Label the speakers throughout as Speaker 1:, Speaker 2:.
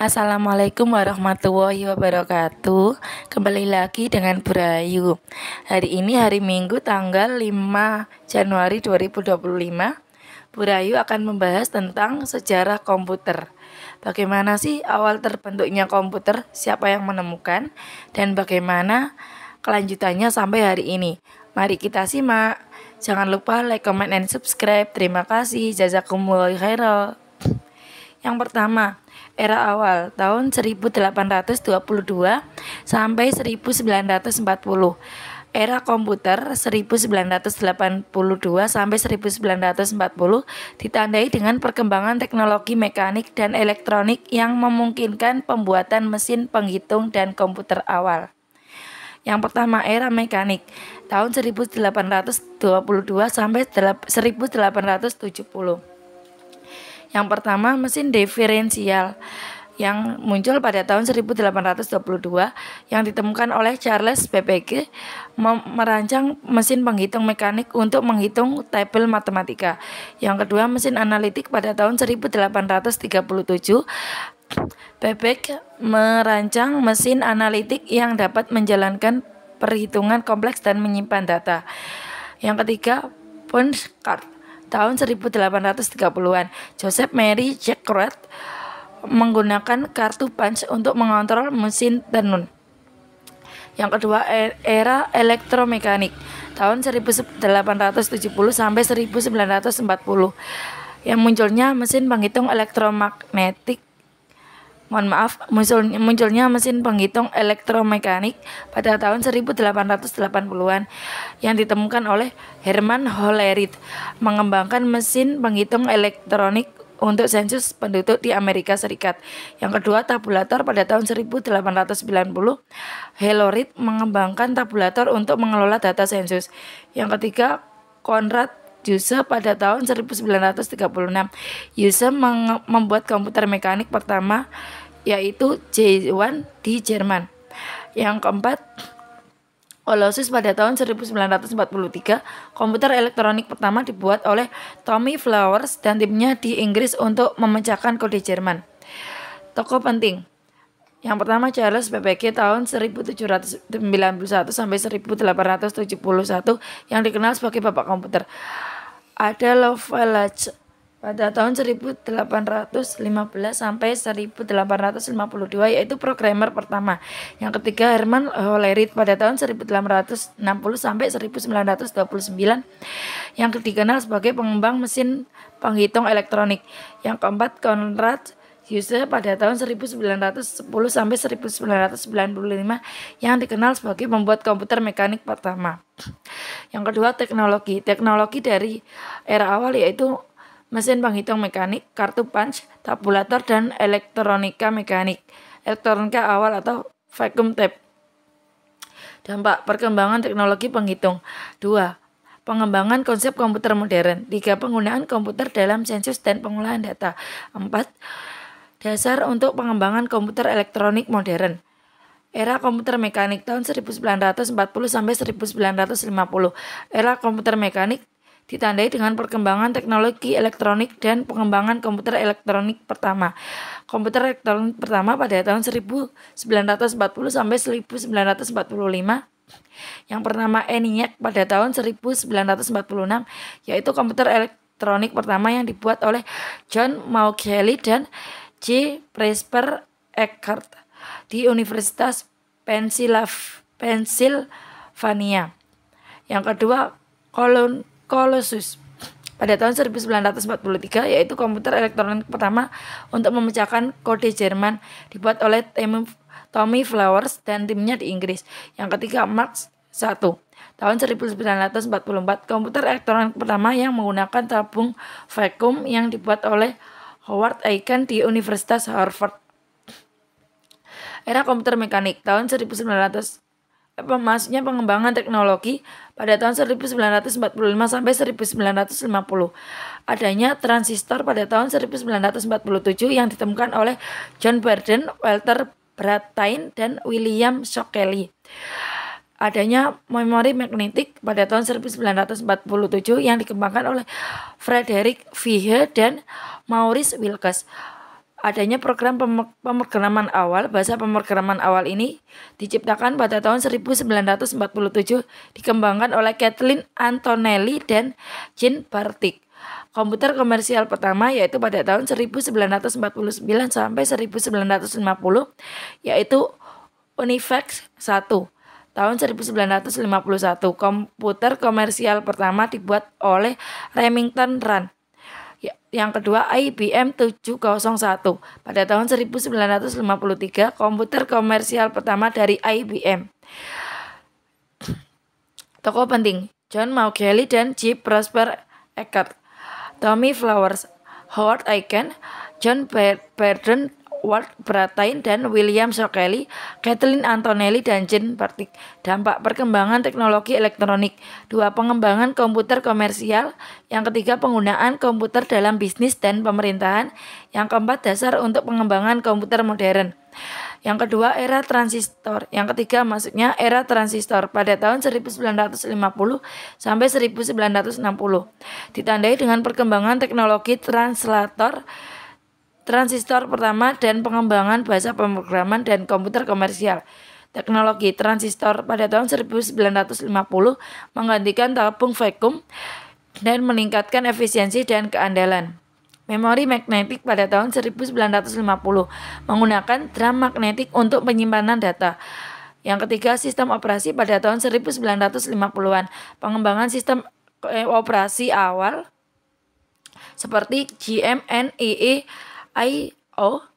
Speaker 1: Assalamualaikum warahmatullahi wabarakatuh. Kembali lagi dengan Bu Rayu. Hari ini hari Minggu tanggal 5 Januari 2025. Bu Rayu akan membahas tentang sejarah komputer. Bagaimana sih awal terbentuknya komputer, siapa yang menemukan, dan bagaimana kelanjutannya sampai hari ini. Mari kita simak. Jangan lupa like, comment, and subscribe. Terima kasih. Jazakumullah khairan. Yang pertama, era awal tahun 1822 sampai 1940. Era komputer 1982 sampai 1940 ditandai dengan perkembangan teknologi mekanik dan elektronik yang memungkinkan pembuatan mesin penghitung dan komputer awal. Yang pertama, era mekanik tahun 1822 sampai 1870. Yang pertama, mesin diferensial yang muncul pada tahun 1822 yang ditemukan oleh Charles Babbage merancang mesin penghitung mekanik untuk menghitung tabel matematika. Yang kedua, mesin analitik pada tahun 1837. Babbage merancang mesin analitik yang dapat menjalankan perhitungan kompleks dan menyimpan data. Yang ketiga, punch card tahun 1830-an. Joseph Mary Jacquard menggunakan kartu punch untuk mengontrol mesin tenun. Yang kedua, era elektromekanik tahun 1870 sampai 1940. Yang munculnya mesin penghitung elektromagnetik munculnya mesin penghitung elektromekanik pada tahun 1880-an yang ditemukan oleh Herman Hollerith mengembangkan mesin penghitung elektronik untuk sensus penduduk di Amerika Serikat. Yang kedua, tabulator pada tahun 1890. Hollerith mengembangkan tabulator untuk mengelola data sensus. Yang ketiga, Konrad Zuse pada tahun 1936. Zuse membuat komputer mekanik pertama, yaitu J1 di Jerman. Yang keempat, Colossus pada tahun 1943. Komputer elektronik pertama dibuat oleh Tommy Flowers dan timnya di Inggris untuk memecahkan kode Jerman. Tokoh penting. Yang pertama, Charles Babbage tahun 1791 sampai 1871 yang dikenal sebagai bapak komputer. Ada Lovelace pada tahun 1815 sampai 1852, yaitu programmer pertama. Yang ketiga, Herman Hollerith pada tahun 1860 sampai 1929 yang dikenal sebagai pengembang mesin penghitung elektronik. Yang keempat, Konrad Zuse pada tahun 1910 sampai 1995 yang dikenal sebagai pembuat komputer mekanik pertama. Yang kedua, teknologi dari era awal yaitu mesin penghitung mekanik, kartu punch, tabulator, dan elektronika mekanik. Elektronika awal atau vacuum tape. Dampak perkembangan teknologi penghitung. 2. Pengembangan konsep komputer modern. 3. Penggunaan komputer dalam sensus dan pengolahan data. 4. Dasar untuk pengembangan komputer elektronik modern. Era komputer mekanik tahun 1940 sampai 1950. Era komputer mekanik ditandai dengan perkembangan teknologi elektronik dan pengembangan komputer elektronik pertama. Komputer elektronik pertama pada tahun 1940 sampai 1945 yang bernama ENIAC pada tahun 1946, yaitu komputer elektronik pertama yang dibuat oleh John Mauchly dan J. Presper Eckert di Universitas Pennsylvania. Yang kedua, Colossus pada tahun 1943, yaitu komputer elektronik pertama untuk memecahkan kode Jerman, dibuat oleh Tommy Flowers dan timnya di Inggris. Yang ketiga, Mark I tahun 1944, komputer elektronik pertama yang menggunakan tabung vakum yang dibuat oleh Howard Aiken di Universitas Harvard. Era komputer mekanik tahun 1900. Pengembangan teknologi pada tahun 1945 sampai 1950. Adanya transistor pada tahun 1947 yang ditemukan oleh John Barden, Walter Brattain, dan William Shockley. Adanya memori magnetik pada tahun 1947 yang dikembangkan oleh Frederick Viehe dan Maurice Wilkes. Adanya program pemrograman awal. Bahasa pemrograman awal ini diciptakan pada tahun 1947, dikembangkan oleh Kathleen Antonelli dan Jean Bartik. Komputer komersial pertama yaitu pada tahun 1949 sampai 1950, yaitu Unifax 1. Tahun 1951, komputer komersial pertama dibuat oleh Remington Rand. Yang kedua, IBM 701. Pada tahun 1953, komputer komersial pertama dari IBM. Tokoh penting: John Mauchly dan J. Prosper Eckert, Tommy Flowers, Howard Aiken, John Burdon, Walt Brattain, dan William Shockley, Kathleen Antonelli, dan Jean Bartik. Dampak perkembangan teknologi elektronik. 2. Pengembangan komputer komersial. Yang ketiga, penggunaan komputer dalam bisnis dan pemerintahan. Yang keempat, dasar untuk pengembangan komputer modern. Yang kedua, era transistor. Yang ketiga, maksudnya era transistor pada tahun 1950 sampai 1960. Ditandai dengan perkembangan teknologi transistor pertama dan pengembangan bahasa pemrograman dan komputer komersial. Teknologi transistor pada tahun 1950 menggantikan tabung vakum dan meningkatkan efisiensi dan keandalan. Memori magnetik pada tahun 1950 menggunakan drum magnetik untuk penyimpanan data. Yang ketiga, sistem operasi pada tahun 1950-an. Pengembangan sistem operasi awal seperti GMNIE IO.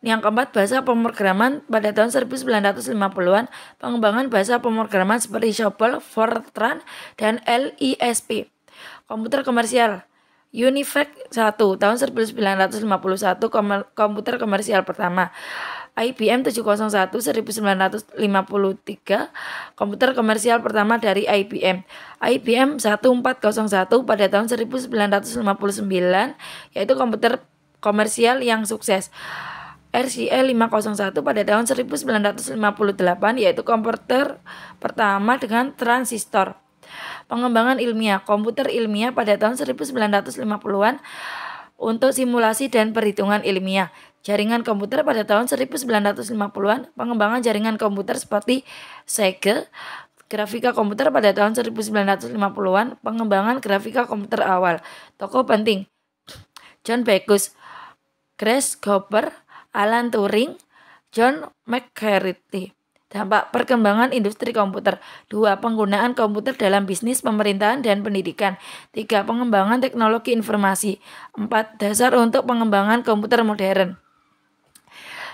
Speaker 1: Yang keempat, bahasa pemrograman pada tahun 1950-an. Pengembangan bahasa pemrograman seperti COBOL, Fortran, dan LISP. Komputer komersial. Unifax 1 tahun 1951, komputer komersial pertama. IBM 701 1953, komputer komersial pertama dari IBM. IBM 1401 pada tahun 1959, yaitu komputer komersial yang sukses. RCA 501 pada tahun 1958, yaitu komputer pertama dengan transistor. Pengembangan ilmiah. Komputer ilmiah pada tahun 1950-an untuk simulasi dan perhitungan ilmiah. Jaringan komputer pada tahun 1950-an. Pengembangan jaringan komputer seperti Sega. Grafika komputer pada tahun 1950-an. Pengembangan grafika komputer awal. Tokoh penting: John Backus, Grace Hopper, Alan Turing, John McCarthy. Dampak perkembangan industri komputer. 2. Penggunaan komputer dalam bisnis, pemerintahan, dan pendidikan. 3. Pengembangan teknologi informasi. 4. Dasar untuk pengembangan komputer modern.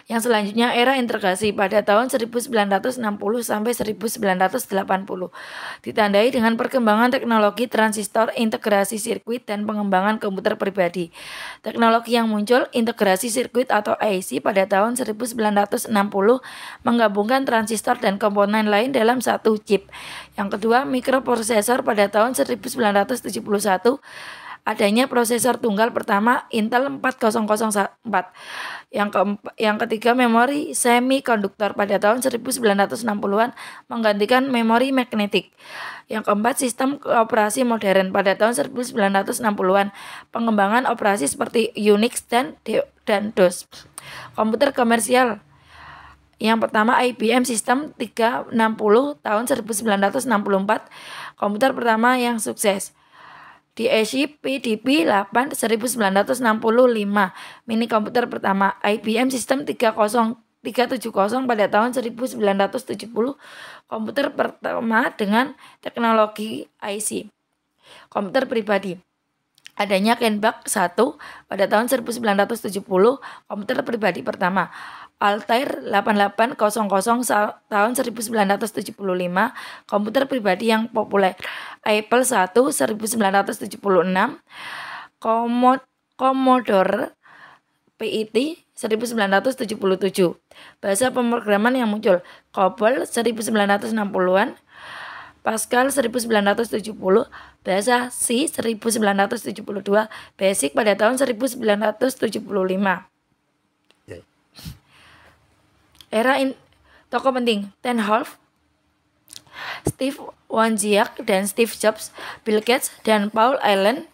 Speaker 1: Yang selanjutnya, era integrasi pada tahun 1960 sampai 1980. Ditandai dengan perkembangan teknologi transistor, integrasi sirkuit, dan pengembangan komputer pribadi. Teknologi yang muncul, integrasi sirkuit atau IC pada tahun 1960, menggabungkan transistor dan komponen lain dalam satu chip. Yang kedua, mikroprosesor pada tahun 1971. Adanya prosesor tunggal pertama Intel 4004. Yang ketiga, memori semikonduktor pada tahun 1960-an menggantikan memori magnetik. Yang keempat, sistem operasi modern pada tahun 1960-an. Pengembangan operasi seperti Unix dan DOS. Komputer komersial. Yang pertama, IBM System 360 tahun 1964. Komputer pertama yang sukses. DSI PDP 8 1965, mini komputer pertama. IBM System 370 pada tahun 1970, komputer pertama dengan teknologi IC. Komputer pribadi. Adanya Kenbach 1 pada tahun 1970, komputer pribadi pertama. Altair 8800 tahun 1975, komputer pribadi yang populer. Apple 1 1976, Commodore PET 1977. Bahasa pemrograman yang muncul: COBOL 1960-an, Pascal 1970, bahasa C 1972, BASIC pada tahun 1975. Tokoh penting: Ted Half, Steve Wozniak dan Steve Jobs, Bill Gates dan Paul Allen,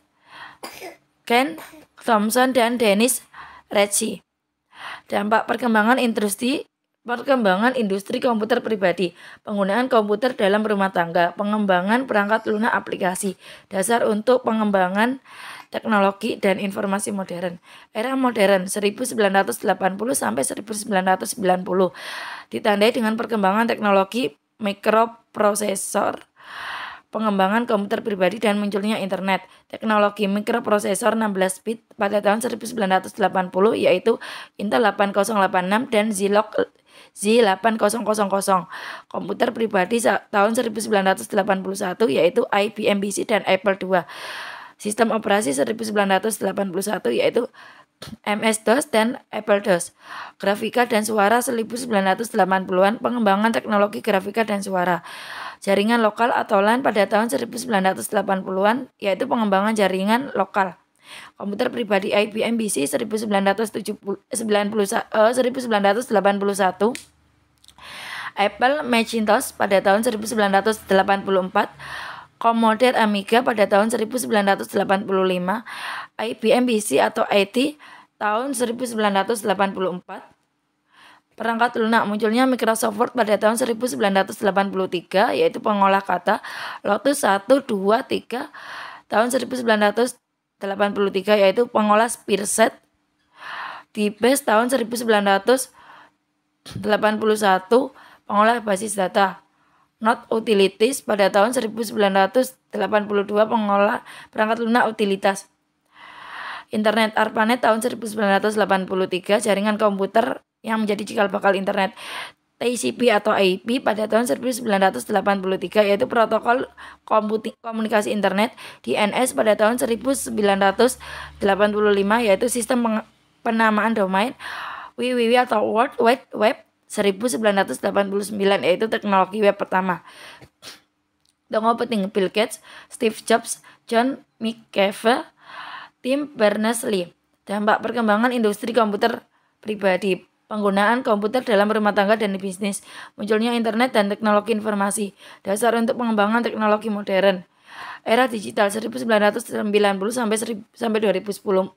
Speaker 1: Ken Thompson dan Dennis Ritchie. Dampak perkembangan industri komputer pribadi, penggunaan komputer dalam rumah tangga, pengembangan perangkat lunak aplikasi, dasar untuk pengembangan teknologi dan informasi modern. Era modern 1980 sampai 1990 ditandai dengan perkembangan teknologi mikroprosesor, pengembangan komputer pribadi dan munculnya internet. Teknologi mikroprosesor 16 bit pada tahun 1980 yaitu Intel 8086 dan Zilog Z8000. Komputer pribadi tahun 1981 yaitu IBM PC dan Apple II. Sistem operasi 1981 yaitu MS-DOS dan Apple-DOS. Grafika dan suara 1980-an, pengembangan teknologi grafika dan suara. Jaringan lokal atau LAN pada tahun 1980-an yaitu pengembangan jaringan lokal. Komputer pribadi IBM PC 1981, Apple Macintosh pada tahun 1984, Commodore Amiga pada tahun 1985, IBM PC atau IT tahun 1984. Perangkat lunak, munculnya Microsoft Word pada tahun 1983 yaitu pengolah kata, Lotus 1, 2, 3 tahun 1983 yaitu pengolah Spearset, DBase tahun 1981 pengolah basis data, Not Utilities pada tahun 1982 pengolah perangkat lunak utilitas. Internet ARPANET tahun 1983 jaringan komputer yang menjadi cikal bakal internet. TCP atau IP pada tahun 1983 yaitu protokol komunikasi internet. DNS pada tahun 1985 yaitu sistem penamaan domain. WWW atau World Wide Web 1989 yaitu teknologi web pertama. Dongo penting Bill Gates, Steve Jobs, John McAfee, Tim Berners-Lee. Dampak perkembangan industri komputer pribadi, penggunaan komputer dalam rumah tangga dan bisnis, munculnya internet dan teknologi informasi, dasar untuk pengembangan teknologi modern. Era digital 1990 sampai 2010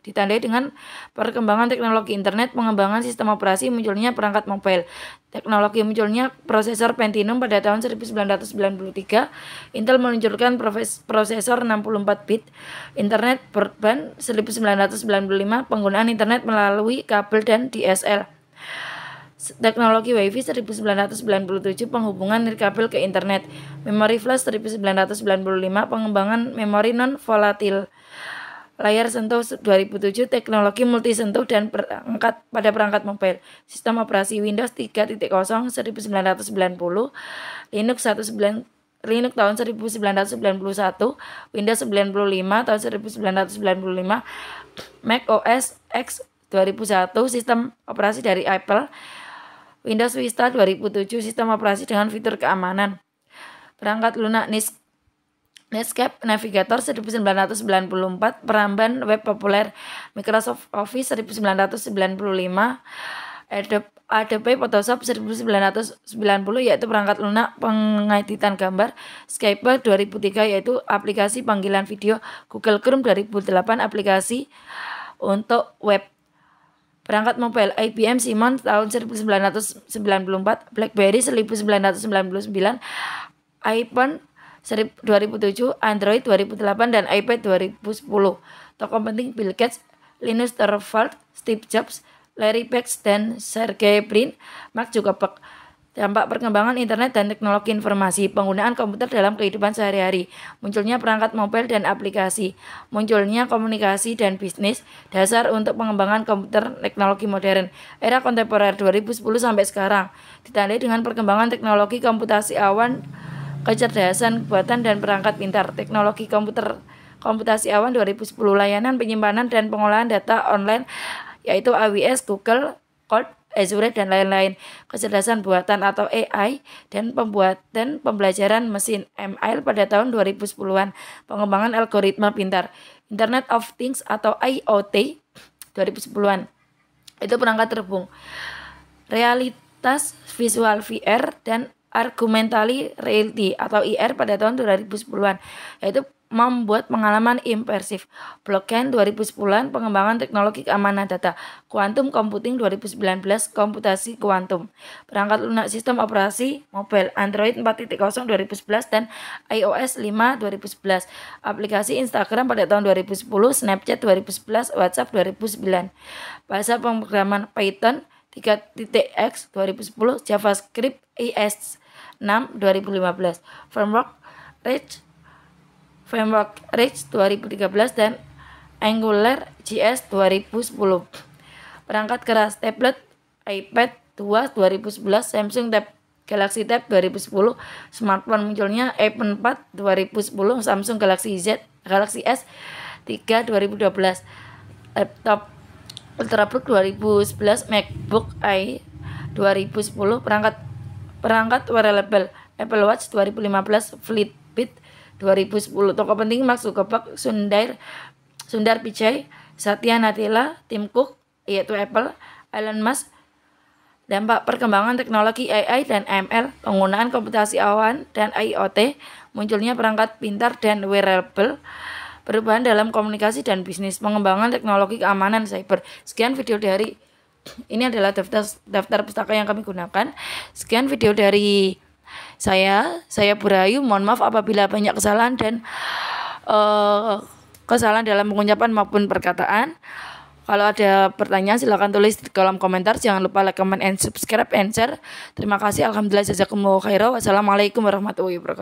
Speaker 1: ditandai dengan perkembangan teknologi internet, pengembangan sistem operasi, munculnya perangkat mobile. Teknologi munculnya prosesor Pentium pada tahun 1993, Intel meluncurkan prosesor 64 bit, internet broadband 1995, penggunaan internet melalui kabel dan DSL. Teknologi WiFi 1997, penghubungan nirkabel ke internet. Memori flash 1995, pengembangan memori non volatil. Layar sentuh 2007, teknologi multisentuh dan perangkat mobile. Sistem operasi Windows 3.0 1990, Linux tahun 1991, Windows 95 tahun 1995, Mac OS X 2001, sistem operasi dari Apple. Windows Vista 2007, sistem operasi dengan fitur keamanan. Perangkat lunak Netscape Navigator 1994, peramban web populer. Microsoft Office 1995, Adobe Photoshop 1990 yaitu perangkat lunak pengeditan gambar. Skype 2003 yaitu aplikasi panggilan video. Google Chrome 2008, aplikasi untuk web. Perangkat mobile IBM Simon tahun 1994, BlackBerry 1999, iPhone 2007, Android 2008 dan iPad 2010. Tokoh penting Bill Gates, Linus Torvalds, Steve Jobs, Larry Page dan Sergey Brin, Mark Zuckerberg. Dampak perkembangan internet dan teknologi informasi, penggunaan komputer dalam kehidupan sehari-hari, munculnya perangkat mobile dan aplikasi, munculnya komunikasi dan bisnis, dasar untuk pengembangan komputer teknologi modern. Era kontemporer 2010 sampai sekarang ditandai dengan perkembangan teknologi komputasi awan, kecerdasan buatan dan perangkat pintar. Teknologi komputasi awan 2010, layanan penyimpanan dan pengolahan data online yaitu AWS, Google Cloud, Azure dan lain-lain. Kecerdasan buatan atau AI dan pembelajaran mesin ML pada tahun 2010-an. Pengembangan algoritma pintar. Internet of Things atau IoT 2010-an. Itu perangkat terhubung. Realitas visual VR dan augmented reality atau IR pada tahun 2010-an. Yaitu membuat pengalaman imersif. Blockchain 2010-an, pengembangan teknologi keamanan data. Quantum Computing 2019, komputasi kuantum. Perangkat lunak sistem operasi mobile Android 4.0 2011 dan iOS 5 2011. Aplikasi Instagram pada tahun 2010, Snapchat 2011, WhatsApp 2009. Bahasa pemrograman Python 3.x 2010, JavaScript ES6 2015. Framework React 2013 dan Angular JS 2010. Perangkat keras tablet iPad 2 2011, Samsung Tab Galaxy Tab 2010, smartphone munculnya iPhone 4 2010, Samsung Galaxy S 3 2012, laptop Ultrabook 2011, MacBook Air 2010, perangkat wearable Apple Watch 2015, Fitbit 2010. Tokoh penting Mark Zuckerberg, Sundar Pichai, Satya Nadella, Tim Cook yaitu Apple, Elon Musk. Dampak perkembangan teknologi AI dan ML, penggunaan komputasi awan dan IoT, munculnya perangkat pintar dan wearable, perubahan dalam komunikasi dan bisnis, pengembangan teknologi keamanan cyber. Sekian video dari ini adalah daftar pustaka yang kami gunakan. Sekian video dari saya Burayu. Mohon maaf apabila banyak kesalahan dan kesalahan dalam pengucapan maupun perkataan. Kalau ada pertanyaan silakan tulis di kolom komentar. Jangan lupa like, comment, and subscribe, and share. Terima kasih. Alhamdulillah jazakumullah khairan. Wassalamualaikum warahmatullahi wabarakatuh.